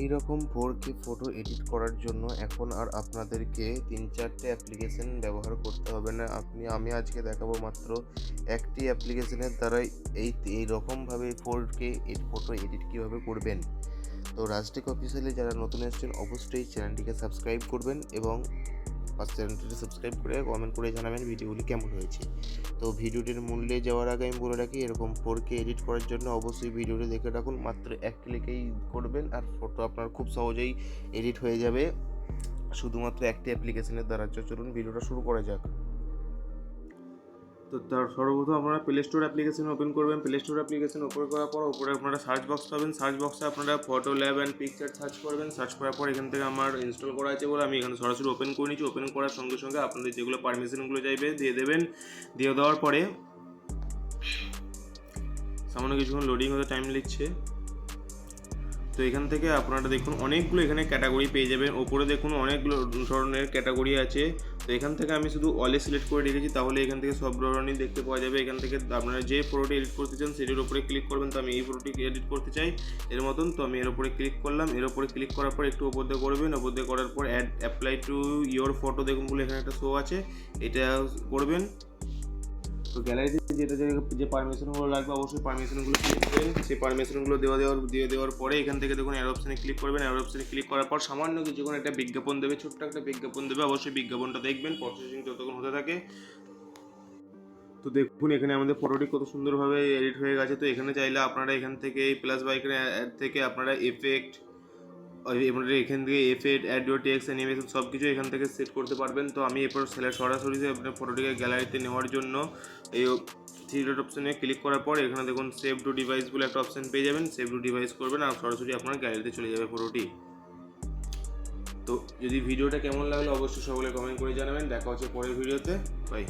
এইরকম 4K photo edit করার জন্য এখন আর আপনাদেরকে 3-4টে অ্যাপ্লিকেশন ব্যবহার করতে হবে না। আমি আজকে দেখাবো মাত্র একটি অ্যাপ্লিকেশনের দ্বারাই এইরকমভাবে 4K ফটো এডিট কীভাবে করবেন। তো রাজটেক অফিসিয়ালি যারা নতুন এসেছেন অবশ্যই চ্যানেলটিকে সাবস্ক্রাইব করবেন এবং চ্যানেলটিকে সাবস্ক্রাইব করে কমেন্ট করে জানাবেন ভিডিওগুলি কেমন হয়েছে। তো ভিডিওটির মূল্যে যাওয়ার আগে আমি বলে রাখি, এরকম 4K এডিট করার জন্য অবশ্যই ভিডিওটি দেখে রাখুন। মাত্র এক ক্লিকেই করবেন আর ফটো আপনার খুব সহজেই এডিট হয়ে যাবে শুধুমাত্র একটি অ্যাপ্লিকেশনের দ্বারা। চলুন ভিডিওটা শুরু করা যাক। তো তার সর্বপ্রথম আপনারা প্লে স্টোর অ্যাপ্লিকেশন ওপেন করবেন। প্লে স্টোর অ্যাপ্লিকেশন ওপেন করার পর উপরে আপনারা সার্চ বক্স পাবেন। সার্চ বক্সে আপনারা photo lab and picture search করবেন। সার্চ করার পর এখান থেকে আমার ইনস্টল করা আছে বলে আমি এখানে সরাসরি ওপেন করে নিচ্ছি। ওপেন করার সঙ্গে সঙ্গে আপনাদের যেগুলো পারমিশনগুলো চাইবে দিয়ে দেবেন। দিয়ে দেওয়ার পরে সামান্য কিছুক্ষণ লোডিং হতে টাইম নিচ্ছে। তো এখান থেকে আপনারা দেখুন অনেকগুলো এখানে ক্যাটাগরি পেয়ে যাবেন। ওপরে দেখুন অনেকগুলো ধরনের ক্যাটাগরি আছে। তো এখান থেকে আমি শুধু অলে সিলেক্ট করে রেখেছি, তাহলে এখান থেকে সব ধরনের দেখতে পাওয়া যাবে। এখান থেকে আপনারা যে ফটোটি এডিট করতে চান সেটির উপরে ক্লিক করবেন। তো আমি এই ফটোটি এডিট করতে চাই এর মতন, তো আমি এর উপরে ক্লিক করলাম। এর উপরে ক্লিক করার পর একটু উপর দিয়ে করবেন। উপর দিয়ে করার পর add apply to your photo দেখুন বলে এখানে একটা শো আছে, এটা করবেন। তো গ্যালারিতে যে পারমিশনগুলো লাগবে অবশ্যই পারমিশনগুলো ক্লিক করবেন। সেই পারমিশনগুলো দিয়ে দেওয়ার পরে এখান থেকে দেখুন অ্যাড অপশানে ক্লিক করবেন। অ্যাড অপশানে ক্লিক করার পর সামান্য কিছুক্ষণ একটা বিজ্ঞাপন দেবে, ছোট্ট একটা বিজ্ঞাপন দেবে। অবশ্যই বিজ্ঞাপনটা দেখবেন, প্রসেসিং যতক্ষণ হতে থাকে। তো দেখুন এখানে আমাদের ফটোটি কত সুন্দরভাবে এডিট হয়ে গেছে। তো এখানে চাইলে আপনারা এখান থেকে এই প্লাস বাইকের অ্যাড থেকে আপনারা এফেক্ট এখান থেকে এফেক্ট অ্যাডিও টেক্সট অ্যানিমেশন সব কিছু এখান থেকে সেট করতে পারবেন। তো আমি এরপর সরাসরি আপনার ফটোটিকে গ্যালারিতে নেওয়ার জন্য এই থ্রি ডট অপশানে ক্লিক করার পর এখানে দেখুন সেভ টু ডিভাইস বলে একটা অপশান পেয়ে যাবেন। সেভ টু ডিভাইস করবেন আর সরাসরি আপনার গ্যালারিতে চলে যাবে ফটোটি। তো যদি ভিডিওটা কেমন লাগলো অবশ্যই সকলে কমেন্ট করে জানাবেন। দেখা হচ্ছে পরের ভিডিওতে। বাই।